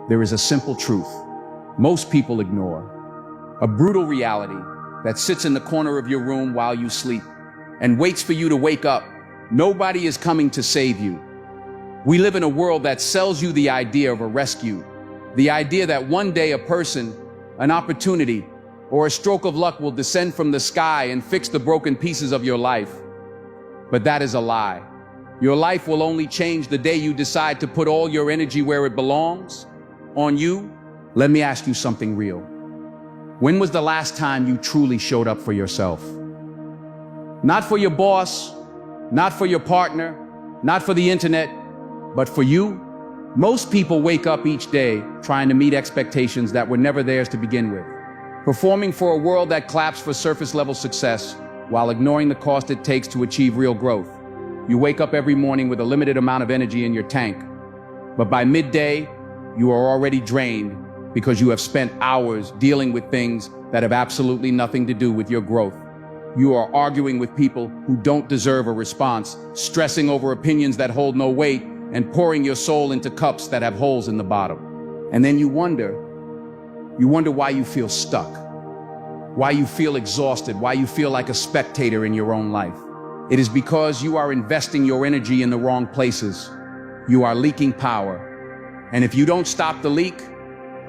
there is a simple truth most people ignore. A brutal reality that sits in the corner of your room while you sleep and waits for you to wake up. Nobody is coming to save you. We live in a world that sells you the idea of a rescue, the idea that one day a person, an opportunity, or a stroke of luck will descend from the sky and fix the broken pieces of your life. But that is a lie. Your life will only change the day you decide to put all your energy where it belongs, on you. Let me ask you something real. When was the last time you truly showed up for yourself? Not for your boss, not for your partner, not for the internet, but for you. Most people wake up each day trying to meet expectations that were never theirs to begin with, performing for a world that claps for surface-level success while ignoring the cost it takes to achieve real growth. You wake up every morning with a limited amount of energy in your tank, but by midday, you are already drained because you have spent hours dealing with things that have absolutely nothing to do with your growth. You are arguing with people who don't deserve a response, stressing over opinions that hold no weight, and pouring your soul into cups that have holes in the bottom. And then you wonder why you feel stuck, why you feel exhausted, why you feel like a spectator in your own life. It is because you are investing your energy in the wrong places. You are leaking power. And if you don't stop the leak,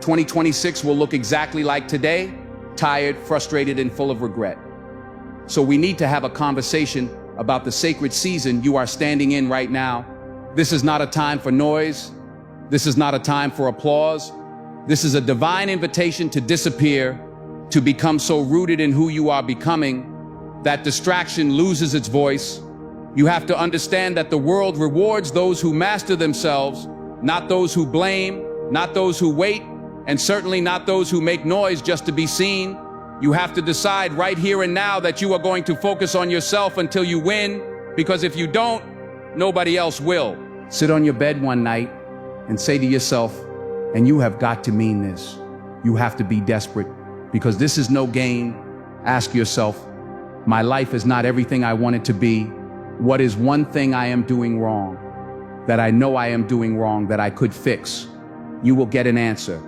2026 will look exactly like today, tired, frustrated, and full of regret. So we need to have a conversation about the sacred season you are standing in right now. This is not a time for noise. This is not a time for applause. This is a divine invitation to disappear, to become so rooted in who you are becoming that distraction loses its voice. You have to understand that the world rewards those who master themselves, not those who blame, not those who wait, and certainly not those who make noise just to be seen. You have to decide right here and now that you are going to focus on yourself until you win, because if you don't, nobody else will. Sit on your bed one night and say to yourself, and you have got to mean this. You have to be desperate, because this is no game. Ask yourself, my life is not everything I want it to be. What is one thing I am doing wrong, that I know I am doing wrong, that I could fix? You will get an answer.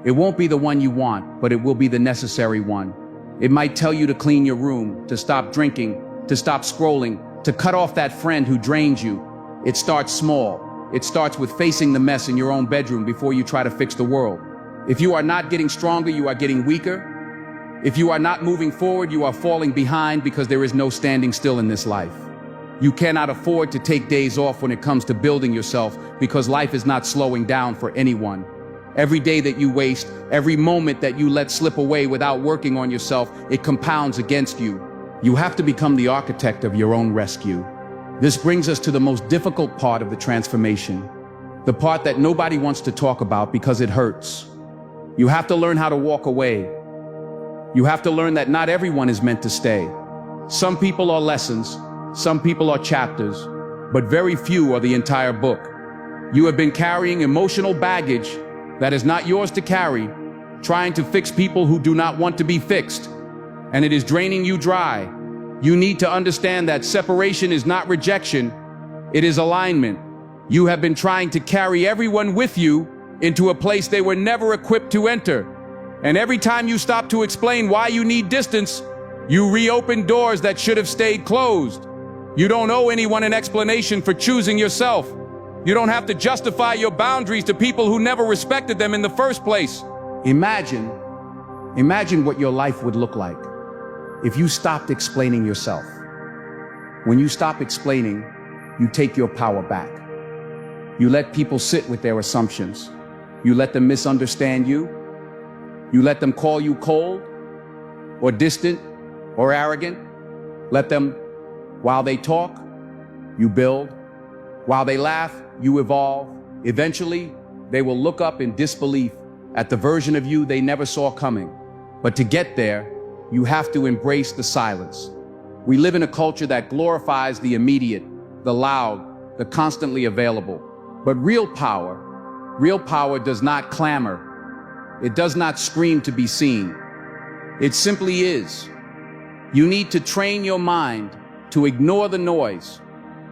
It won't be the one you want, but it will be the necessary one. It might tell you to clean your room, to stop drinking, to stop scrolling, to cut off that friend who drains you. It starts small. It starts with facing the mess in your own bedroom before you try to fix the world. If you are not getting stronger, you are getting weaker. If you are not moving forward, you are falling behind, because there is no standing still in this life. You cannot afford to take days off when it comes to building yourself, because life is not slowing down for anyone. Every day that you waste, every moment that you let slip away without working on yourself, it compounds against you. You have to become the architect of your own rescue. This brings us to the most difficult part of the transformation, the part that nobody wants to talk about because it hurts. You have to learn how to walk away. You have to learn that not everyone is meant to stay. Some people are lessons, some people are chapters, but very few are the entire book. You have been carrying emotional baggage that is not yours to carry, trying to fix people who do not want to be fixed, and it is draining you dry. You need to understand that separation is not rejection, it is alignment. You have been trying to carry everyone with you into a place they were never equipped to enter. And every time you stop to explain why you need distance, you reopen doors that should have stayed closed. You don't owe anyone an explanation for choosing yourself. You don't have to justify your boundaries to people who never respected them in the first place. Imagine what your life would look like if you stopped explaining yourself. When you stop explaining, you take your power back. You let people sit with their assumptions. You let them misunderstand you. You let them call you cold or distant or arrogant. Let them, while they talk, you build. While they laugh, you evolve. Eventually, they will look up in disbelief at the version of you they never saw coming. But to get there, you have to embrace the silence. We live in a culture that glorifies the immediate, the loud, the constantly available. But real power does not clamor. It does not scream to be seen. It simply is. You need to train your mind to ignore the noise.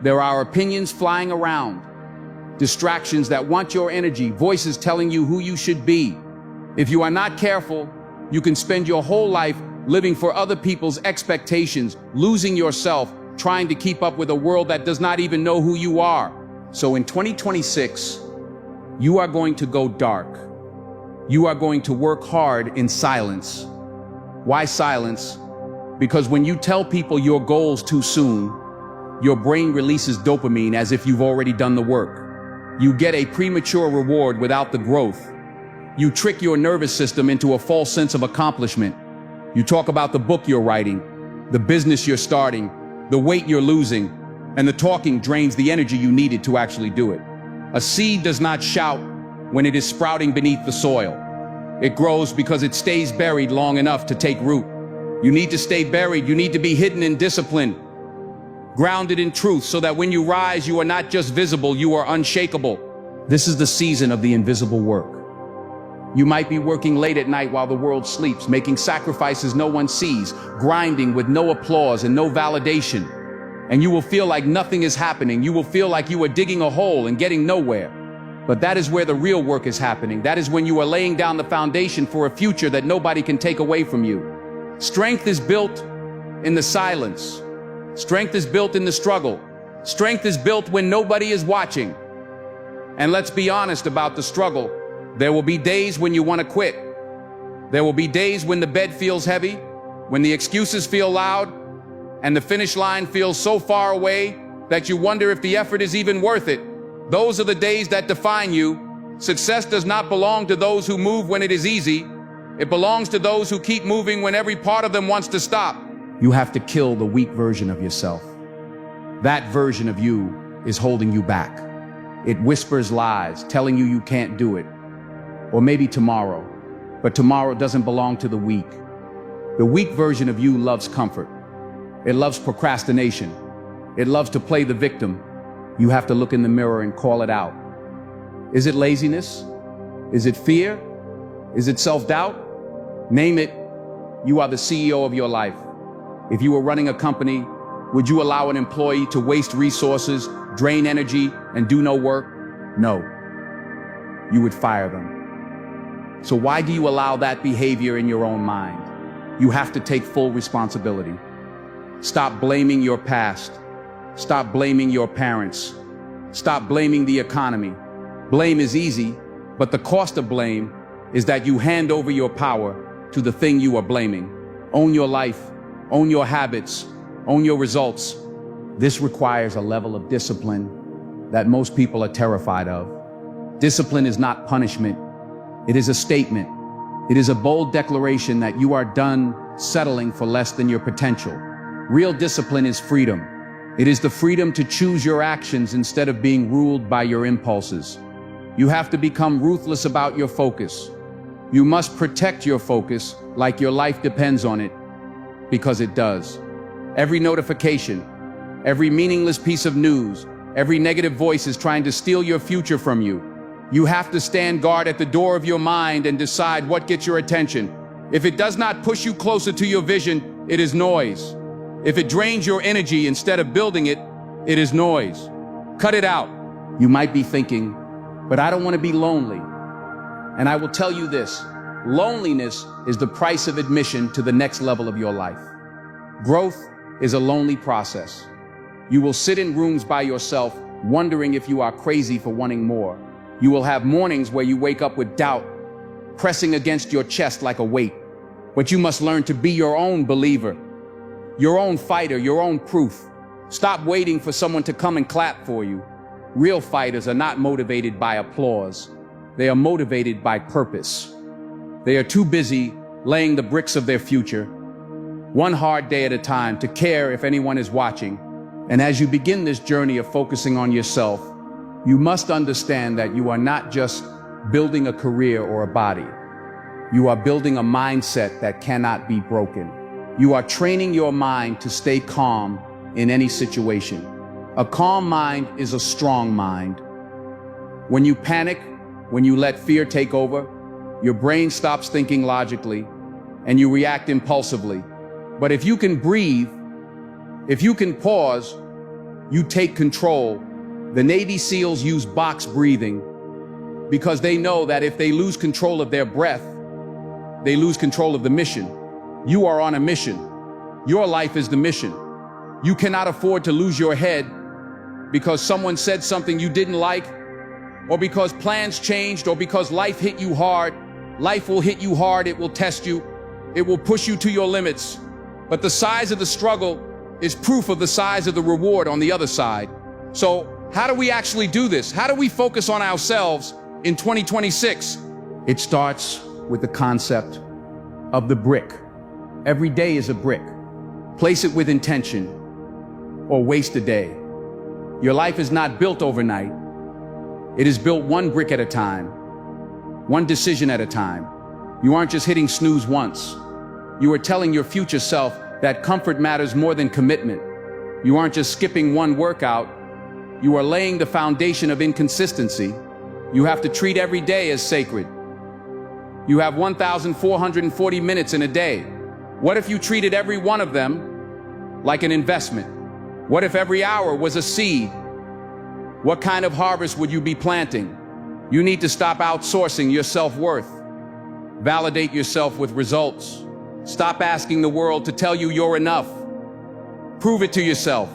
There are opinions flying around, distractions that want your energy, voices telling you who you should be. If you are not careful, you can spend your whole life living for other people's expectations, losing yourself, trying to keep up with a world that does not even know who you are. So in 2026, you are going to go dark. You are going to work hard in silence. Why silence? Because when you tell people your goals too soon, your brain releases dopamine as if you've already done the work. You get a premature reward without the growth. You trick your nervous system into a false sense of accomplishment. You talk about the book you're writing, the business you're starting, the weight you're losing, and the talking drains the energy you needed to actually do it. A seed does not shout when it is sprouting beneath the soil. It grows because it stays buried long enough to take root. You need to stay buried. You need to be hidden in discipline, grounded in truth, so that when you rise, you are not just visible, you are unshakable. This is the season of the invisible work. You might be working late at night while the world sleeps, making sacrifices no one sees, grinding with no applause and no validation. And you will feel like nothing is happening. You will feel like you are digging a hole and getting nowhere. But that is where the real work is happening. That is when you are laying down the foundation for a future that nobody can take away from you. Strength is built in the silence. Strength is built in the struggle. Strength is built when nobody is watching. And let's be honest about the struggle. There will be days when you want to quit. There will be days when the bed feels heavy, when the excuses feel loud, and the finish line feels so far away that you wonder if the effort is even worth it. Those are the days that define you. Success does not belong to those who move when it is easy. It belongs to those who keep moving when every part of them wants to stop. You have to kill the weak version of yourself. That version of you is holding you back. It whispers lies, telling you can't do it. Or maybe tomorrow, but tomorrow doesn't belong to the weak. The weak version of you loves comfort. It loves procrastination. It loves to play the victim. You have to look in the mirror and call it out. Is it laziness? Is it fear? Is it self-doubt? Name it. You are the CEO of your life. If you were running a company, would you allow an employee to waste resources, drain energy, and do no work? No. You would fire them. So why do you allow that behavior in your own mind? You have to take full responsibility. Stop blaming your past. Stop blaming your parents. Stop blaming the economy. Blame is easy, but the cost of blame is that you hand over your power to the thing you are blaming. Own your life, own your habits, own your results. This requires a level of discipline that most people are terrified of. Discipline is not punishment. It is a statement. It is a bold declaration that you are done settling for less than your potential. Real discipline is freedom. It is the freedom to choose your actions instead of being ruled by your impulses. You have to become ruthless about your focus. You must protect your focus like your life depends on it, because it does. Every notification, every meaningless piece of news, every negative voice is trying to steal your future from you. You have to stand guard at the door of your mind and decide what gets your attention. If it does not push you closer to your vision, it is noise. If it drains your energy instead of building it, it is noise. Cut it out. You might be thinking, but I don't want to be lonely. And I will tell you this, loneliness is the price of admission to the next level of your life. Growth is a lonely process. You will sit in rooms by yourself, wondering if you are crazy for wanting more. You will have mornings where you wake up with doubt, pressing against your chest like a weight. But you must learn to be your own believer, your own fighter, your own proof. Stop waiting for someone to come and clap for you. Real fighters are not motivated by applause. They are motivated by purpose. They are too busy laying the bricks of their future, one hard day at a time, to care if anyone is watching. And as you begin this journey of focusing on yourself, you must understand that you are not just building a career or a body. You are building a mindset that cannot be broken. You are training your mind to stay calm in any situation. A calm mind is a strong mind. When you panic, when you let fear take over, your brain stops thinking logically and you react impulsively. But if you can breathe, if you can pause, you take control, The Navy SEALs use box breathing because they know that if they lose control of their breath, they lose control of the mission. You are on a mission. Your life is the mission. You cannot afford to lose your head because someone said something you didn't like, or because plans changed, or because life hit you hard. Life will hit you hard, it will test you, it will push you to your limits. But the size of the struggle is proof of the size of the reward on the other side. So how do we actually do this? How do we focus on ourselves in 2026? It starts with the concept of the brick. Every day is a brick. Place it with intention, or waste a day. Your life is not built overnight. It is built one brick at a time, one decision at a time. You aren't just hitting snooze once. You are telling your future self that comfort matters more than commitment. You aren't just skipping one workout. You are laying the foundation of inconsistency. You have to treat every day as sacred. You have 1,440 minutes in a day. What if you treated every one of them like an investment? What if every hour was a seed? What kind of harvest would you be planting? You need to stop outsourcing your self-worth. Validate yourself with results. Stop asking the world to tell you you're enough. Prove it to yourself.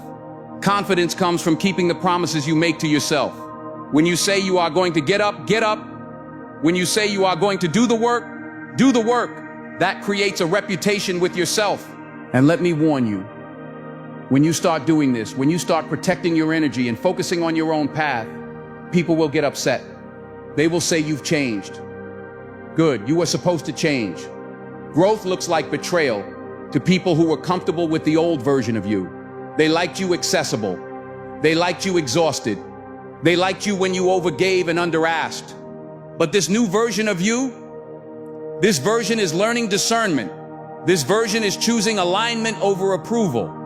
Confidence comes from keeping the promises you make to yourself. When you say you are going to get up, get up. When you say you are going to do the work, do the work. That creates a reputation with yourself. And let me warn you, when you start doing this, when you start protecting your energy and focusing on your own path, people will get upset. They will say you've changed. Good, you were supposed to change. Growth looks like betrayal to people who were comfortable with the old version of you. They liked you accessible. They liked you exhausted. They liked you when you overgave and underasked. But this new version of you, this version is learning discernment. This version is choosing alignment over approval.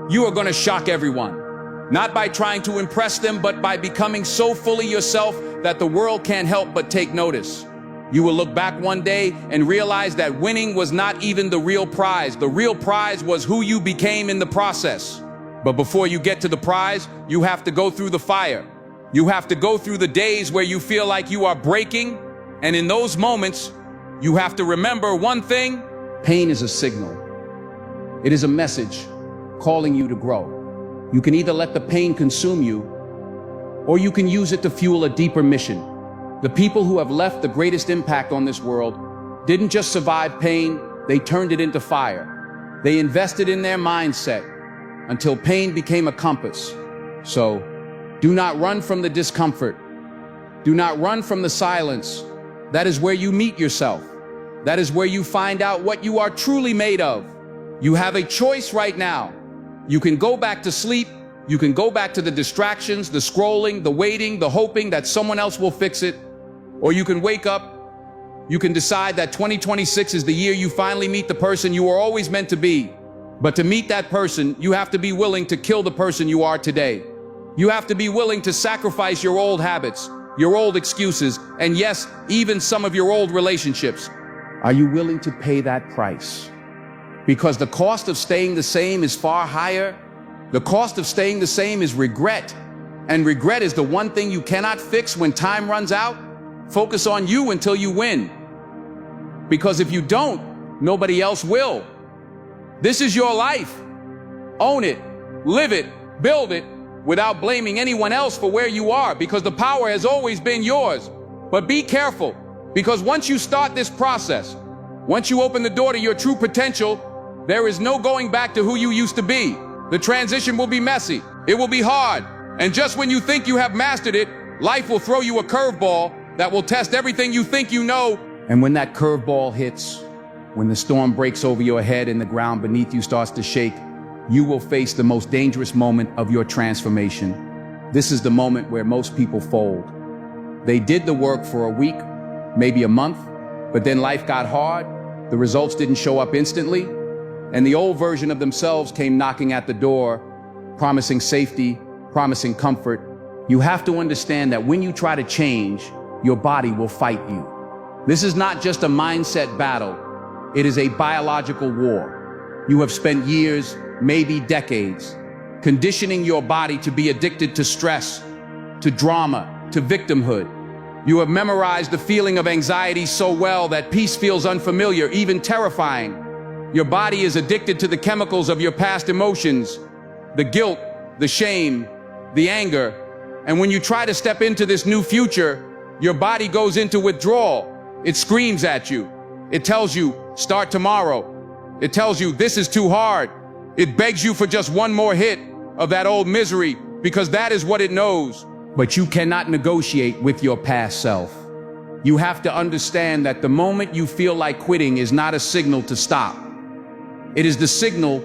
You are going to shock everyone, not by trying to impress them, but by becoming so fully yourself that the world can't help but take notice. You will look back one day and realize that winning was not even the real prize. The real prize was who you became in the process. But before you get to the prize, you have to go through the fire. You have to go through the days where you feel like you are breaking. And in those moments, you have to remember one thing. Pain is a signal. It is a message calling you to grow. You can either let the pain consume you, or you can use it to fuel a deeper mission. The people who have left the greatest impact on this world didn't just survive pain, they turned it into fire. They invested in their mindset until pain became a compass. So, do not run from the discomfort. Do not run from the silence. That is where you meet yourself. That is where you find out what you are truly made of. You have a choice right now. You can go back to sleep. You can go back to the distractions, the scrolling, the waiting, the hoping that someone else will fix it. Or you can wake up. You can decide that 2026 is the year you finally meet the person you were always meant to be. But to meet that person, you have to be willing to kill the person you are today. You have to be willing to sacrifice your old habits, your old excuses, and yes, even some of your old relationships. Are you willing to pay that price? Because the cost of staying the same is far higher. The cost of staying the same is regret. And regret is the one thing you cannot fix when time runs out. Focus on you until you win. Because if you don't, nobody else will. This is your life. Own it, live it, build it, without blaming anyone else for where you are, because the power has always been yours. But be careful, because once you start this process, once you open the door to your true potential, there is no going back to who you used to be. The transition will be messy. It will be hard. And just when you think you have mastered it, life will throw you a curveball that will test everything you think you know. And when that curveball hits, when the storm breaks over your head and the ground beneath you starts to shake, you will face the most dangerous moment of your transformation. This is the moment where most people fold. They did the work for a week, maybe a month, but then life got hard. The results didn't show up instantly. And the old version of themselves came knocking at the door, promising safety, promising comfort. You have to understand that when you try to change, your body will fight you. This is not just a mindset battle. It is a biological war. You have spent years, maybe decades, conditioning your body to be addicted to stress, to drama, to victimhood. You have memorized the feeling of anxiety so well that peace feels unfamiliar, even terrifying. Your body is addicted to the chemicals of your past emotions, the guilt, the shame, the anger. And when you try to step into this new future, your body goes into withdrawal. It screams at you. It tells you, start tomorrow. It tells you, this is too hard. It begs you for just one more hit of that old misery, because that is what it knows. But you cannot negotiate with your past self. You have to understand that the moment you feel like quitting is not a signal to stop. It is the signal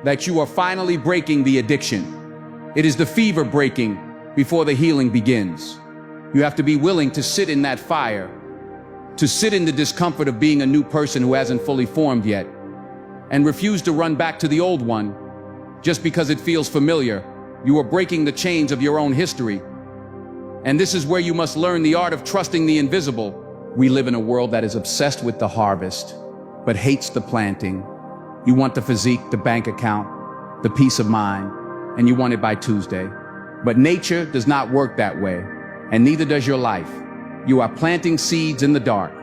that you are finally breaking the addiction. It is the fever breaking before the healing begins. You have to be willing to sit in that fire, to sit in the discomfort of being a new person who hasn't fully formed yet, and refuse to run back to the old one just because it feels familiar. You are breaking the chains of your own history. And this is where you must learn the art of trusting the invisible. We live in a world that is obsessed with the harvest, but hates the planting. You want the physique, the bank account, the peace of mind, and you want it by Tuesday. But nature does not work that way, and neither does your life. You are planting seeds in the dark.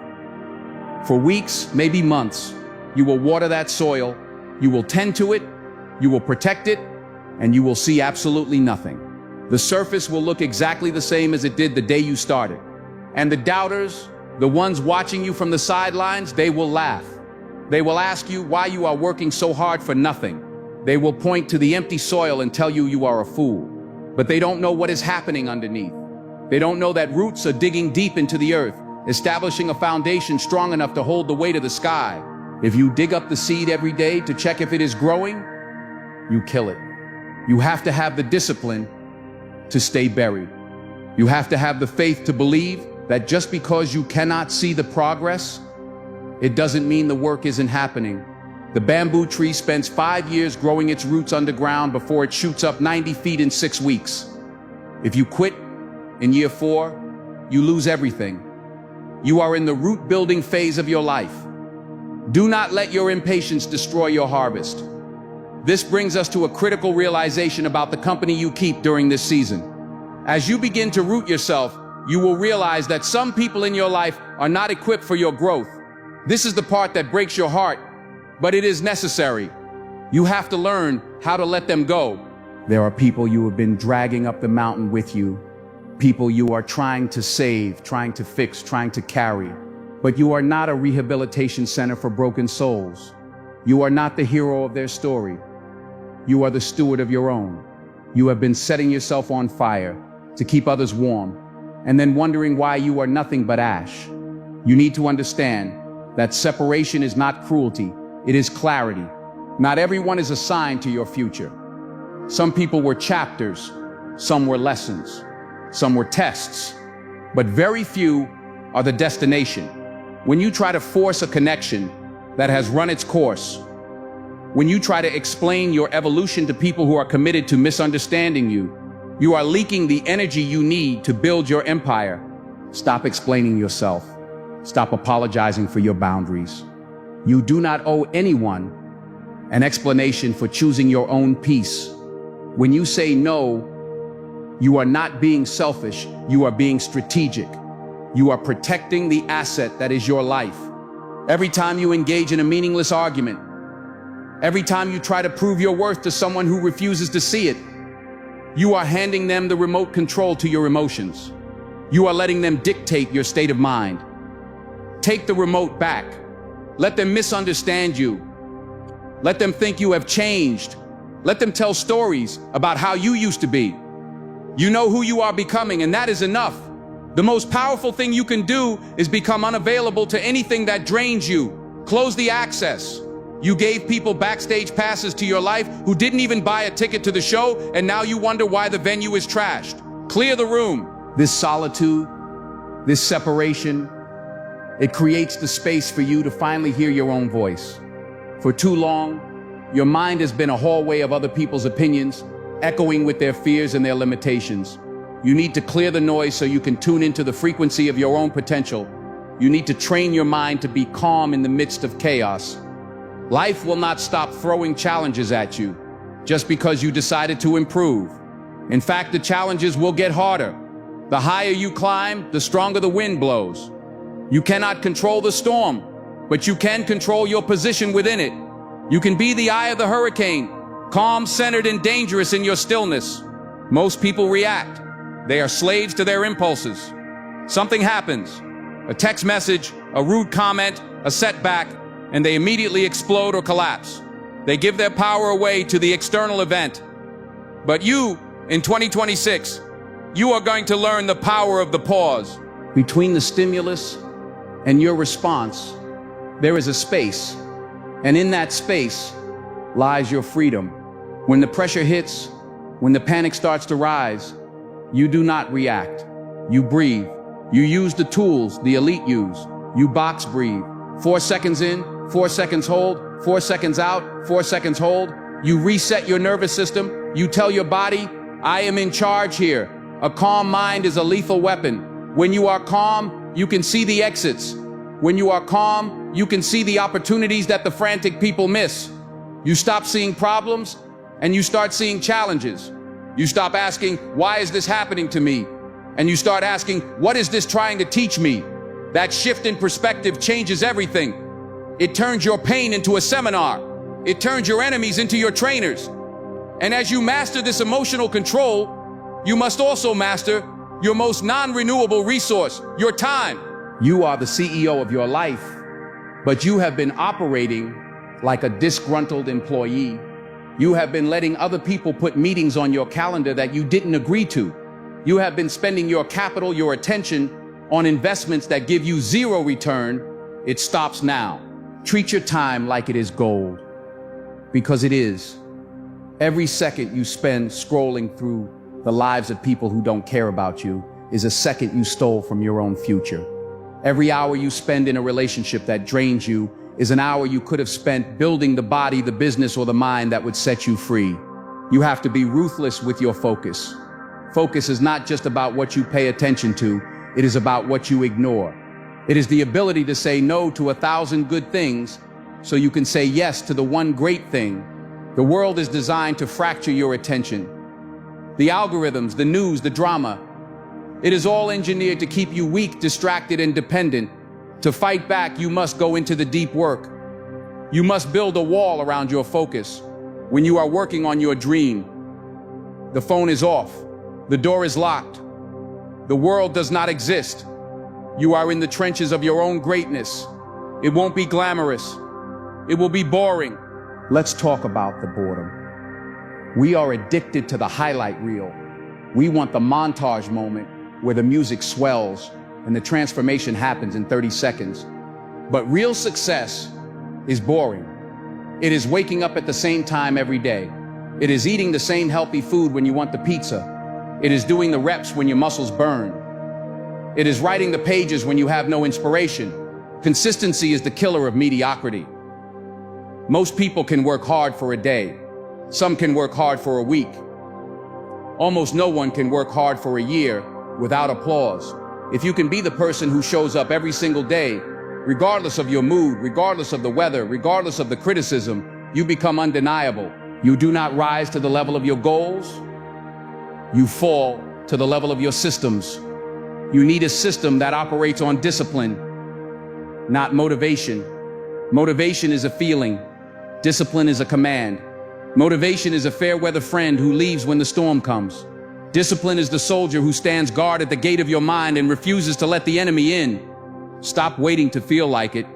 For weeks, maybe months, you will water that soil, you will tend to it, you will protect it, and you will see absolutely nothing. The surface will look exactly the same as it did the day you started. And the doubters, the ones watching you from the sidelines, they will laugh. They will ask you why you are working so hard for nothing. They will point to the empty soil and tell you you are a fool. But they don't know what is happening underneath. They don't know that roots are digging deep into the earth, establishing a foundation strong enough to hold the weight of the sky. If you dig up the seed every day to check if it is growing, you kill it. You have to have the discipline to stay buried. You have to have the faith to believe that just because you cannot see the progress, it doesn't mean the work isn't happening. The bamboo tree spends 5 years growing its roots underground before it shoots up 90 feet in 6 weeks. If you quit in year 4, you lose everything. You are in the root building phase of your life. Do not let your impatience destroy your harvest. This brings us to a critical realization about the company you keep during this season. As you begin to root yourself, you will realize that some people in your life are not equipped for your growth. This is the part that breaks your heart, but it is necessary. You have to learn how to let them go. There are people you have been dragging up the mountain with you, people you are trying to save, trying to fix, trying to carry. But you are not a rehabilitation center for broken souls. You are not the hero of their story. You are the steward of your own. You have been setting yourself on fire to keep others warm, and then wondering why you are nothing but ash. You need to understand that separation is not cruelty, it is clarity. Not everyone is assigned to your future. Some people were chapters, some were lessons, some were tests, but very few are the destination. When you try to force a connection that has run its course, when you try to explain your evolution to people who are committed to misunderstanding you, you are leaking the energy you need to build your empire. Stop explaining yourself. Stop apologizing for your boundaries. You do not owe anyone an explanation for choosing your own peace. When you say no, you are not being selfish, you are being strategic. You are protecting the asset that is your life. Every time you engage in a meaningless argument, every time you try to prove your worth to someone who refuses to see it, you are handing them the remote control to your emotions. You are letting them dictate your state of mind. Take the remote back. Let them misunderstand you. Let them think you have changed. Let them tell stories about how you used to be. You know who you are becoming, and that is enough. The most powerful thing you can do is become unavailable to anything that drains you. Close the access. You gave people backstage passes to your life who didn't even buy a ticket to the show, and now you wonder why the venue is trashed. Clear the room. This solitude, this separation, it creates the space for you to finally hear your own voice. For too long, your mind has been a hallway of other people's opinions, echoing with their fears and their limitations. You need to clear the noise so you can tune into the frequency of your own potential. You need to train your mind to be calm in the midst of chaos. Life will not stop throwing challenges at you. just because you decided to improve. In fact, the challenges will get harder. The higher you climb, the stronger the wind blows. You cannot control the storm, but you can control your position within it. You can be the eye of the hurricane, calm, centered, and dangerous in your stillness. Most people react. They are slaves to their impulses. Something happens, a text message, a rude comment, a setback, and they immediately explode or collapse. They give their power away to the external event. But you, in 2026, you are going to learn the power of the pause. Between the stimulus and your response, there is a space, and in that space lies your freedom. When the pressure hits, when the panic starts to rise, you do not react. You breathe. You use the tools the elite use. You box breathe. 4 seconds in, 4 seconds hold, 4 seconds out, 4 seconds hold. You reset your nervous system. You tell your body, I am in charge here. A calm mind is a lethal weapon. When you are calm, you can see the exits. When you are calm, you can see the opportunities that the frantic people miss. You stop seeing problems and you start seeing challenges. You stop asking, why is this happening to me? And you start asking, what is this trying to teach me? That shift in perspective changes everything. It turns your pain into a seminar. It turns your enemies into your trainers. And as you master this emotional control, you must also master your most non-renewable resource, your time. You are the CEO of your life, but you have been operating like a disgruntled employee. You have been letting other people put meetings on your calendar that you didn't agree to. You have been spending your capital, your attention on investments that give you zero return. It stops now. Treat your time like it is gold, because it is. Every second you spend scrolling through the lives of people who don't care about you is a second you stole from your own future. Every hour you spend in a relationship that drains you is an hour you could have spent building the body, the business, or the mind that would set you free. You have to be ruthless with your focus. Focus is not just about what you pay attention to, it is about what you ignore. It is the ability to say no to 1,000 good things so you can say yes to the one great thing. The world is designed to fracture your attention. The algorithms, the news, the drama, it is all engineered to keep you weak, distracted, and dependent. To fight back, you must go into the deep work. You must build a wall around your focus. When you are working on your dream, the phone is off. The door is locked. The world does not exist. You are in the trenches of your own greatness. It won't be glamorous. It will be boring. Let's talk about the boredom. We are addicted to the highlight reel. We want the montage moment where the music swells and the transformation happens in 30 seconds. But real success is boring. It is waking up at the same time every day. It is eating the same healthy food when you want the pizza. It is doing the reps when your muscles burn. It is writing the pages when you have no inspiration. Consistency is the killer of mediocrity. Most people can work hard for a day. Some can work hard for a week. Almost no one can work hard for a year without applause. If you can be the person who shows up every single day, regardless of your mood, regardless of the weather, regardless of the criticism, you become undeniable. You do not rise to the level of your goals. You fall to the level of your systems. You need a system that operates on discipline, not motivation. Motivation is a feeling. Discipline is a command. Motivation is a fair weather friend who leaves when the storm comes. Discipline is the soldier who stands guard at the gate of your mind and refuses to let the enemy in. Stop waiting to feel like it.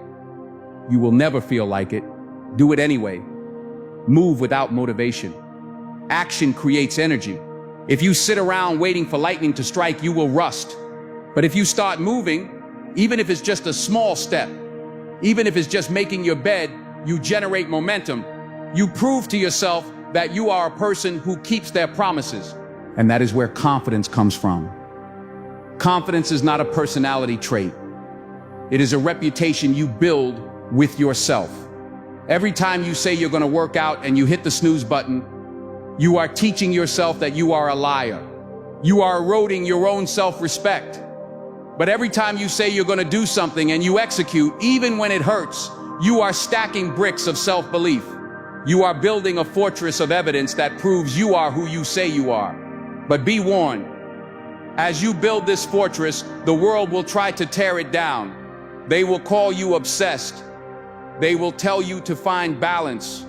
You will never feel like it. Do it anyway. Move without motivation. Action creates energy. If you sit around waiting for lightning to strike, you will rust. But if you start moving, even if it's just a small step, even if it's just making your bed, you generate momentum. You prove to yourself that you are a person who keeps their promises. And that is where confidence comes from. Confidence is not a personality trait. It is a reputation you build with yourself. Every time you say you're going to work out and you hit the snooze button, you are teaching yourself that you are a liar. You are eroding your own self-respect. But every time you say you're going to do something and you execute, even when it hurts, you are stacking bricks of self-belief. You are building a fortress of evidence that proves you are who you say you are. But be warned, as you build this fortress, the world will try to tear it down. They will call you obsessed. They will tell you to find balance.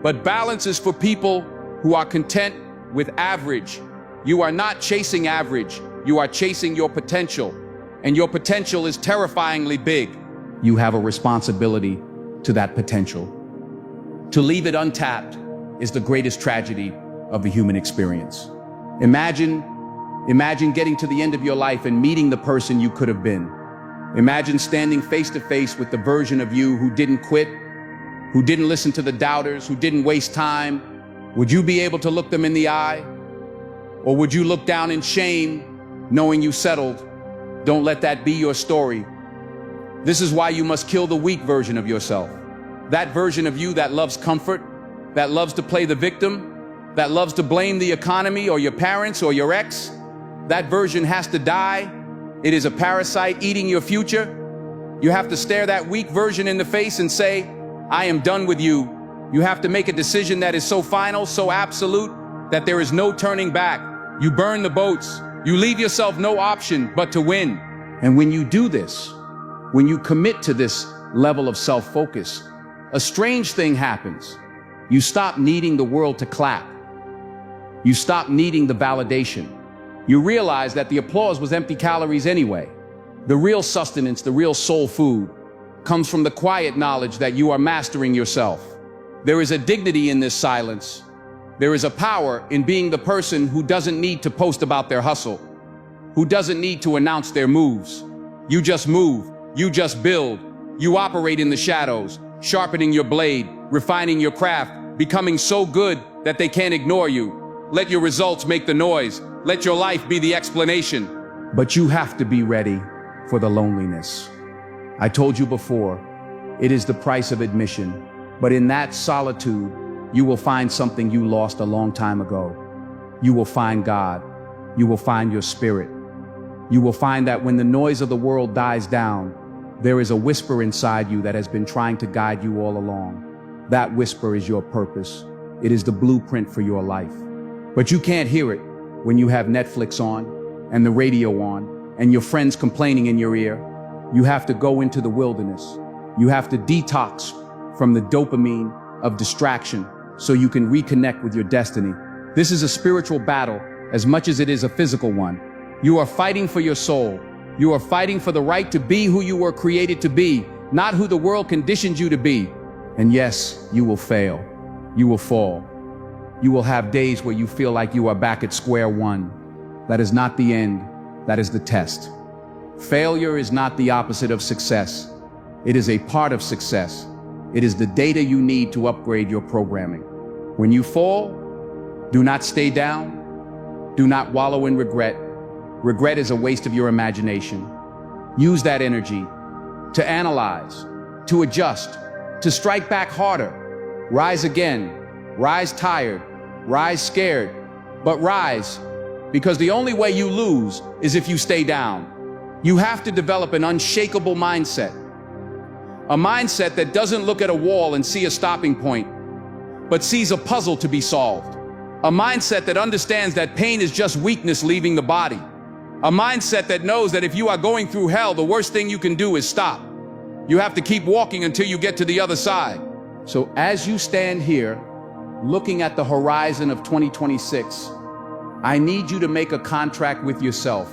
But balance is for people who are content with average. You are not chasing average. You are chasing your potential. And your potential is terrifyingly big. You have a responsibility to that potential. To leave it untapped is the greatest tragedy of the human experience. Imagine getting to the end of your life and meeting the person you could have been. Imagine standing face to face with the version of you who didn't quit, who didn't listen to the doubters, who didn't waste time. Would you be able to look them in the eye? Or would you look down in shame, knowing you settled? Don't let that be your story. This is why you must kill the weak version of yourself. That version of you that loves comfort, that loves to play the victim, that loves to blame the economy or your parents or your ex. That version has to die. It is a parasite eating your future. You have to stare that weak version in the face and say, I am done with you. You have to make a decision that is so final, so absolute, that there is no turning back. You burn the boats. You leave yourself no option but to win. And when you do this, when you commit to this level of self-focus, a strange thing happens. You stop needing the world to clap. You stop needing the validation. You realize that the applause was empty calories anyway. The real sustenance, the real soul food, comes from the quiet knowledge that you are mastering yourself. There is a dignity in this silence. There is a power in being the person who doesn't need to post about their hustle, who doesn't need to announce their moves. You just move, you just build, you operate in the shadows, sharpening your blade, refining your craft, becoming so good that they can't ignore you. Let your results make the noise. Let your life be the explanation. But you have to be ready for the loneliness. I told you before, it is the price of admission. But in that solitude, you will find something you lost a long time ago. You will find God. You will find your spirit. You will find that when the noise of the world dies down, there is a whisper inside you that has been trying to guide you all along. That whisper is your purpose. It is the blueprint for your life. But you can't hear it when you have Netflix on and the radio on and your friends complaining in your ear. You have to go into the wilderness. You have to detox from the dopamine of distraction so you can reconnect with your destiny. This is a spiritual battle as much as it is a physical one. You are fighting for your soul. You are fighting for the right to be who you were created to be, not who the world conditioned you to be. And yes, you will fail. You will fall. You will have days where you feel like you are back at square one. That is not the end. That is the test. Failure is not the opposite of success. It is a part of success. It is the data you need to upgrade your programming. When you fall, do not stay down. Do not wallow in regret. Regret is a waste of your imagination. Use that energy to analyze, to adjust, to strike back harder. Rise again. Rise tired. Rise scared. But rise, because the only way you lose is if you stay down. You have to develop an unshakable mindset. A mindset that doesn't look at a wall and see a stopping point, but sees a puzzle to be solved. A mindset that understands that pain is just weakness leaving the body. A mindset that knows that if you are going through hell, the worst thing you can do is stop. You have to keep walking until you get to the other side. So as you stand here, looking at the horizon of 2026, I need you to make a contract with yourself,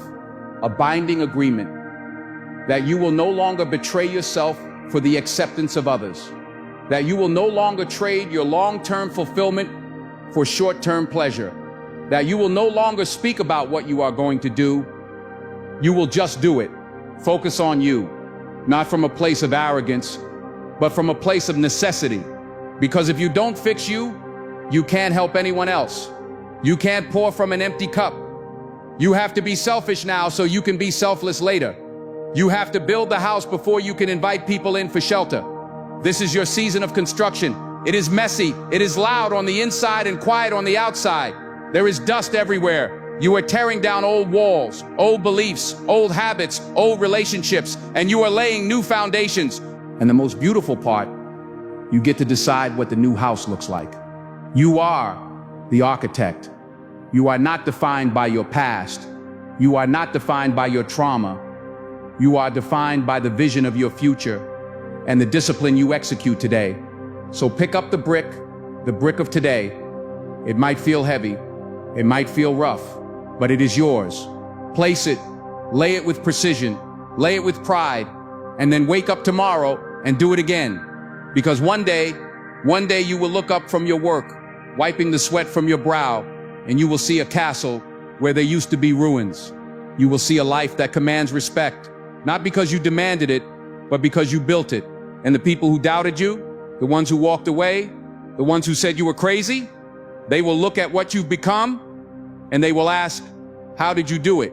a binding agreement, that you will no longer betray yourself for the acceptance of others, that you will no longer trade your long-term fulfillment for short-term pleasure, that you will no longer speak about what you are going to do. You will just do it. Focus on you, not from a place of arrogance, but from a place of necessity. Because if you don't fix you, you can't help anyone else. You can't pour from an empty cup. You have to be selfish now so you can be selfless later. You have to build the house before you can invite people in for shelter. This is your season of construction. It is messy. It is loud on the inside and quiet on the outside. There is dust everywhere. You are tearing down old walls, old beliefs, old habits, old relationships, and you are laying new foundations. And the most beautiful part You get to decide what the new house looks like. You are the architect. You are not defined by your past. You are not defined by your trauma. You are defined by the vision of your future and the discipline you execute today. So pick up the brick of today. It might feel heavy, it might feel rough, but it is yours. Place it, lay it with precision, lay it with pride, and then wake up tomorrow and do it again. Because one day you will look up from your work, wiping the sweat from your brow, and you will see a castle where there used to be ruins. You will see a life that commands respect, not because you demanded it, but because you built it. And the people who doubted you, the ones who walked away, the ones who said you were crazy, they will look at what you've become and they will ask, how did you do it?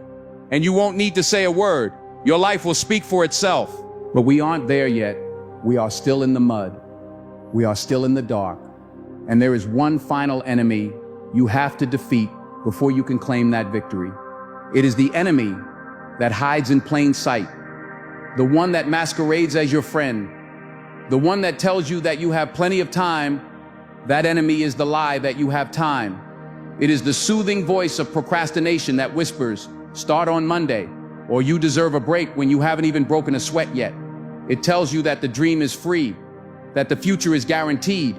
And you won't need to say a word. Your life will speak for itself. But we aren't there yet. We are still in the mud. We are still in the dark. And there is one final enemy you have to defeat before you can claim that victory. It is the enemy that hides in plain sight, the one that masquerades as your friend, the one that tells you that you have plenty of time. That enemy is the lie that you have time. It is the soothing voice of procrastination that whispers, start on Monday, or you deserve a break when you haven't even broken a sweat yet. It tells you that the dream is free, that the future is guaranteed,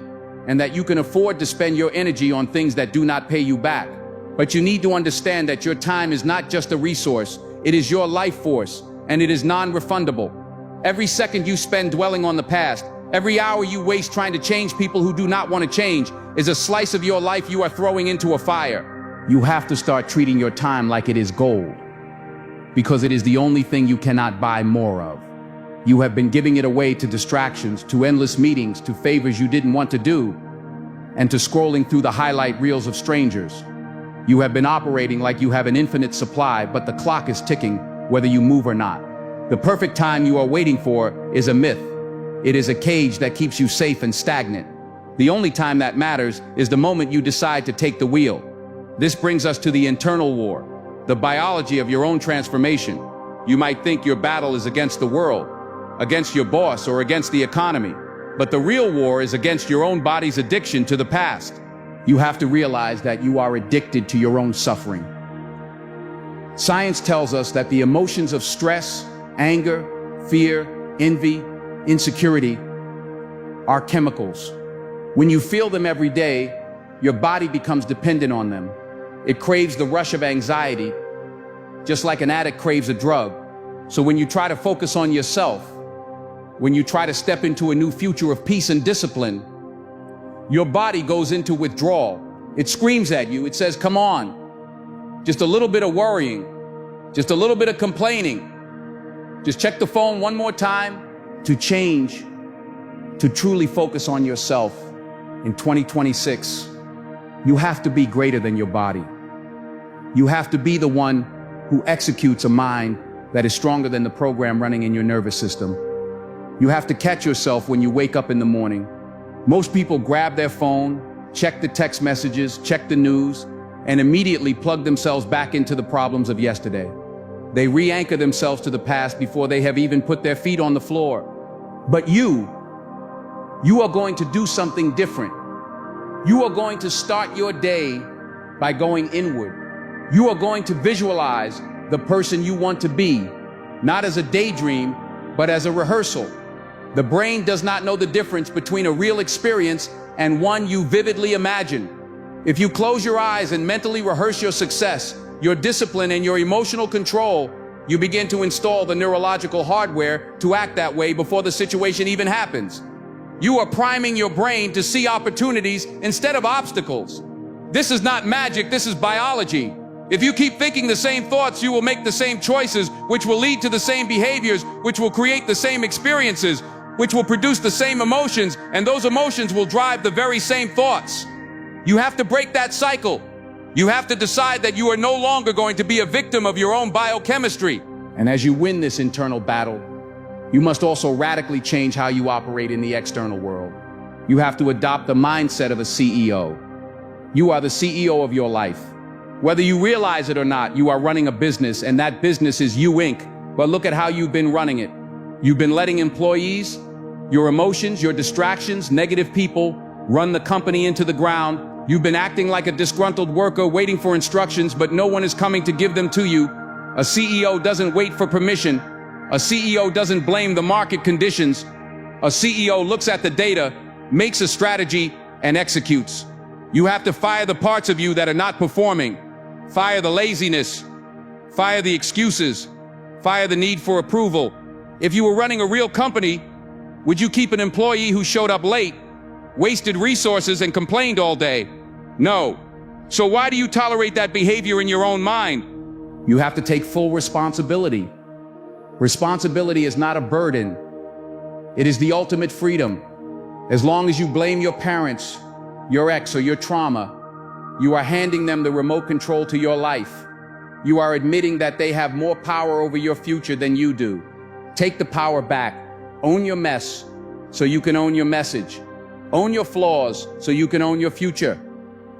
and that you can afford to spend your energy on things that do not pay you back. But you need to understand that your time is not just a resource, it is your life force, and it is non-refundable. Every second you spend dwelling on the past, every hour you waste trying to change people who do not want to change, is a slice of your life you are throwing into a fire. You have to start treating your time like it is gold, because it is the only thing you cannot buy more of. You have been giving it away to distractions, to endless meetings, to favors you didn't want to do, and to scrolling through the highlight reels of strangers. You have been operating like you have an infinite supply, but the clock is ticking, whether you move or not. The perfect time you are waiting for is a myth. It is a cage that keeps you safe and stagnant. The only time that matters is the moment you decide to take the wheel. This brings us to the internal war, the biology of your own transformation. You might think your battle is against the world, against your boss, or against the economy, but the real war is against your own body's addiction to the past. You have to realize that you are addicted to your own suffering. Science tells us that the emotions of stress, anger, fear, envy, insecurity are chemicals. When you feel them every day, your body becomes dependent on them. It craves the rush of anxiety, just like an addict craves a drug. So when you try to focus on yourself, when you try to step into a new future of peace and discipline, your body goes into withdrawal. It screams at you. It says, come on. Just a little bit of worrying. Just a little bit of complaining. Just check the phone one more time. To change, to truly focus on yourself in 2026, you have to be greater than your body. You have to be the one who executes a mind that is stronger than the program running in your nervous system. You have to catch yourself when you wake up in the morning. Most people grab their phone, check the text messages, check the news, and immediately plug themselves back into the problems of yesterday. They re-anchor themselves to the past before they have even put their feet on the floor. But you are going to do something different. You are going to start your day by going inward. You are going to visualize the person you want to be, not as a daydream, but as a rehearsal. The brain does not know the difference between a real experience and one you vividly imagine. If you close your eyes and mentally rehearse your success, your discipline, and your emotional control, you begin to install the neurological hardware to act that way before the situation even happens. You are priming your brain to see opportunities instead of obstacles. This is not magic, this is biology. If you keep thinking the same thoughts, you will make the same choices, which will lead to the same behaviors, which will create the same experiences, which will produce the same emotions, and those emotions will drive the very same thoughts. You have to break that cycle. You have to decide that you are no longer going to be a victim of your own biochemistry. And as you win this internal battle, you must also radically change how you operate in the external world. You have to adopt the mindset of a CEO. You are the CEO of your life. Whether you realize it or not, you are running a business, and that business is you, Inc. But look at how you've been running it. You've been letting employees Your emotions, your distractions, negative people run the company into the ground. You've been acting like a disgruntled worker waiting for instructions, but no one is coming to give them to you. A CEO doesn't wait for permission. A CEO doesn't blame the market conditions. A CEO looks at the data, makes a strategy, and executes. You have to fire the parts of you that are not performing. Fire the laziness. Fire the excuses. Fire the need for approval. If you were running a real company, would you keep an employee who showed up late, wasted resources, and complained all day? No. So why do you tolerate that behavior in your own mind? You have to take full responsibility. Responsibility is not a burden. It is the ultimate freedom. As long as you blame your parents, your ex, or your trauma, you are handing them the remote control to your life. You are admitting that they have more power over your future than you do. Take the power back. Own your mess so you can own your message. Own your flaws so you can own your future.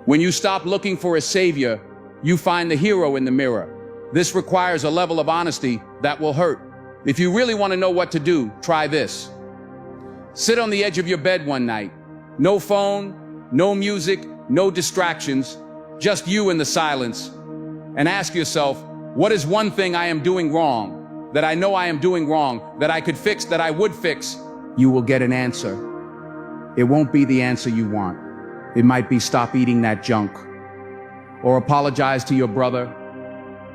When you stop looking for a savior, you find the hero in the mirror. This requires a level of honesty that will hurt. If you really want to know what to do, try this. Sit on the edge of your bed one night. No phone, no music, no distractions, just you in the silence. And ask yourself, what is one thing I am doing wrong, that I know I am doing wrong, that I could fix, that I would fix? You will get an answer. It won't be the answer you want. It might be stop eating that junk, or apologize to your brother,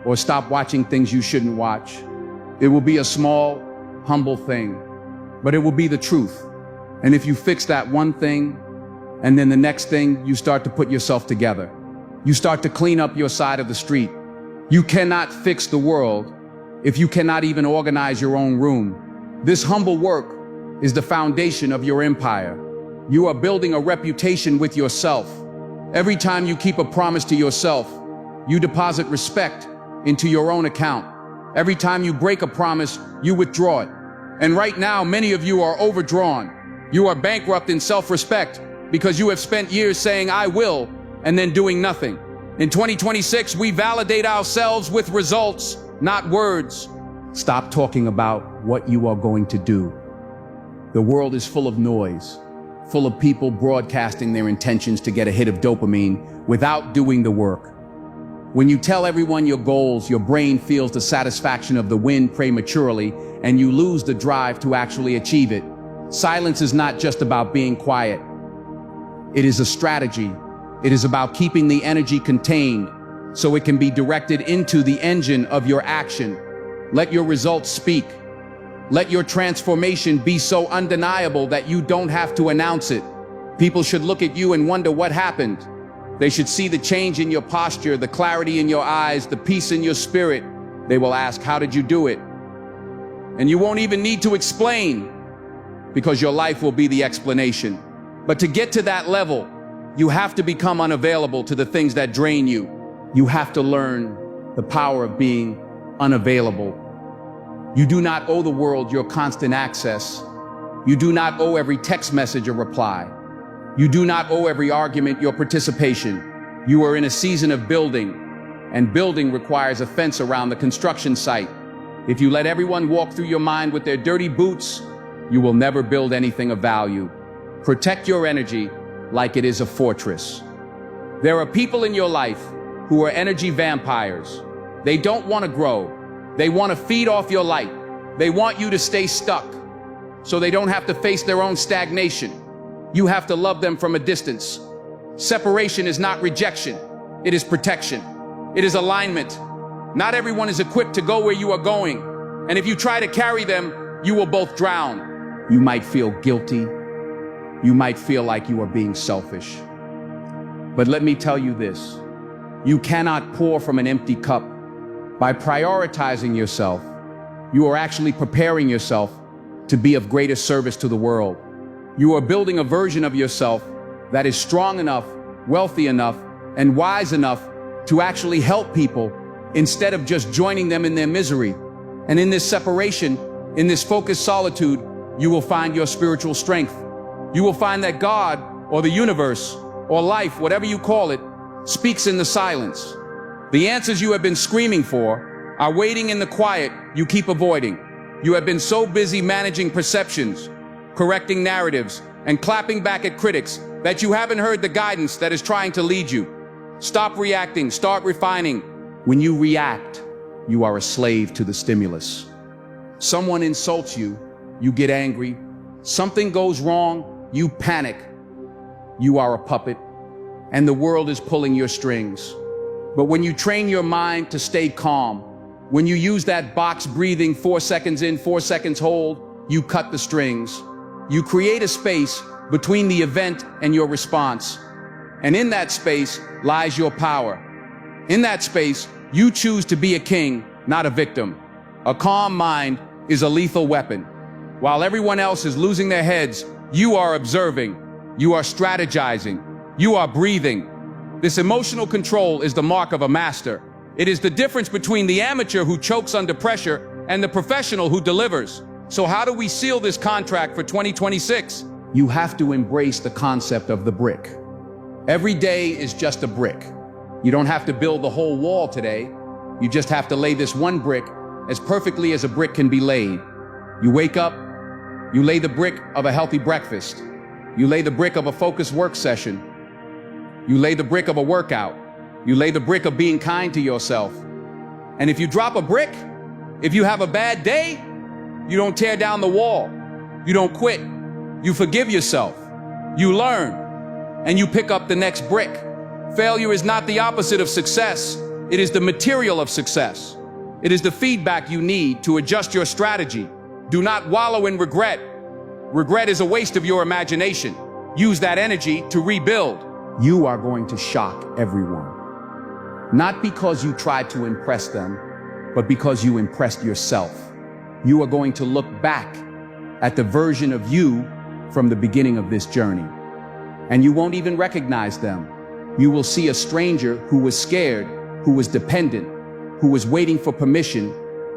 or stop watching things you shouldn't watch. It will be a small, humble thing, but it will be the truth. And if you fix that one thing, and then the next thing, you start to put yourself together. You start to clean up your side of the street. You cannot fix the world if you cannot even organize your own room. This humble work is the foundation of your empire. You are building a reputation with yourself. Every time you keep a promise to yourself, you deposit respect into your own account. Every time you break a promise, you withdraw it. And right now, many of you are overdrawn. You are bankrupt in self-respect because you have spent years saying, I will, and then doing nothing. In 2026, we validate ourselves with results, not words. Stop talking about what you are going to do. The world is full of noise, full of people broadcasting their intentions to get a hit of dopamine without doing the work. When you tell everyone your goals, your brain feels the satisfaction of the win prematurely, and you lose the drive to actually achieve it. Silence is not just about being quiet. It is a strategy. It is about keeping the energy contained so it can be directed into the engine of your action. Let your results speak. Let your transformation be so undeniable that you don't have to announce it. People should look at you and wonder what happened. They should see the change in your posture, the clarity in your eyes, the peace in your spirit. They will ask, how did you do it? And you won't even need to explain, because your life will be the explanation. But to get to that level, you have to become unavailable to the things that drain you. You have to learn the power of being unavailable. You do not owe the world your constant access. You do not owe every text message a reply. You do not owe every argument your participation. You are in a season of building, and building requires a fence around the construction site. If you let everyone walk through your mind with their dirty boots, you will never build anything of value. Protect your energy like it is a fortress. There are people in your life who are energy vampires. They don't want to grow. They want to feed off your light. They want you to stay stuck so they don't have to face their own stagnation. You have to love them from a distance. Separation is not rejection. It is protection. It is alignment. Not everyone is equipped to go where you are going. And if you try to carry them, you will both drown. You might feel guilty. You might feel like you are being selfish. But let me tell you this. You cannot pour from an empty cup. By prioritizing yourself, you are actually preparing yourself to be of greater service to the world. You are building a version of yourself that is strong enough, wealthy enough, and wise enough to actually help people instead of just joining them in their misery. And in this separation, in this focused solitude, you will find your spiritual strength. You will find that God, or the universe, or life, whatever you call it, speaks in the silence. The answers you have been screaming for are waiting in the quiet you keep avoiding. You have been so busy managing perceptions, correcting narratives, and clapping back at critics, that you haven't heard the guidance that is trying to lead you. Stop reacting, start refining. When you react, you are a slave to the stimulus. Someone insults you, you get angry. Something goes wrong, you panic. You are a puppet, and the world is pulling your strings. But when you train your mind to stay calm, when you use that box breathing, 4 seconds in, 4 seconds hold, you cut the strings. You create a space between the event and your response. And in that space lies your power. In that space, you choose to be a king, not a victim. A calm mind is a lethal weapon. While everyone else is losing their heads, you are observing, you are strategizing, you are breathing. This emotional control is the mark of a master. It is the difference between the amateur who chokes under pressure and the professional who delivers. So how do we seal this contract for 2026? You have to embrace the concept of the brick. Every day is just a brick. You don't have to build the whole wall today. You just have to lay this one brick as perfectly as a brick can be laid. You wake up, you lay the brick of a healthy breakfast. You lay the brick of a focused work session. You lay the brick of a workout. You lay the brick of being kind to yourself. And if you drop a brick, if you have a bad day, you don't tear down the wall. You don't quit. You forgive yourself. You learn. And you pick up the next brick. Failure is not the opposite of success. It is the material of success. It is the feedback you need to adjust your strategy. Do not wallow in regret. Regret is a waste of your imagination. Use that energy to rebuild. You are going to shock everyone. Not because you tried to impress them, but because you impressed yourself. You are going to look back at the version of you from the beginning of this journey. And you won't even recognize them. You will see a stranger who was scared, who was dependent, who was waiting for permission,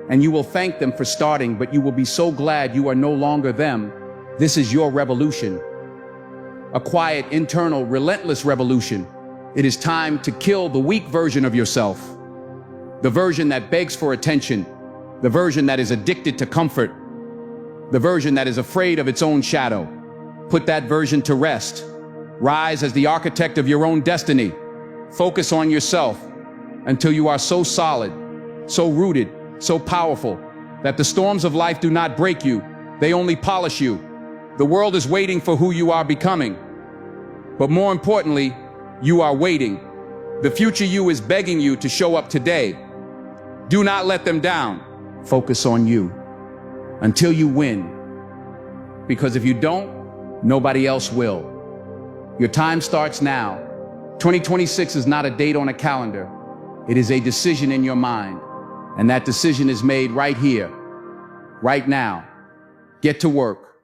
and you will thank them for starting, but you will be so glad you are no longer them. This is your revolution. A quiet, internal, relentless revolution. It is time to kill the weak version of yourself. The version that begs for attention. The version that is addicted to comfort. The version that is afraid of its own shadow. Put that version to rest. Rise as the architect of your own destiny. Focus on yourself until you are so solid, so rooted, so powerful that the storms of life do not break you, they only polish you. The world is waiting for who you are becoming. But more importantly, you are waiting. The future you is begging you to show up today. Do not let them down. Focus on you until you win. Because if you don't, nobody else will. Your time starts now. 2026 is not a date on a calendar. It is a decision in your mind. And that decision is made right here, right now. Get to work.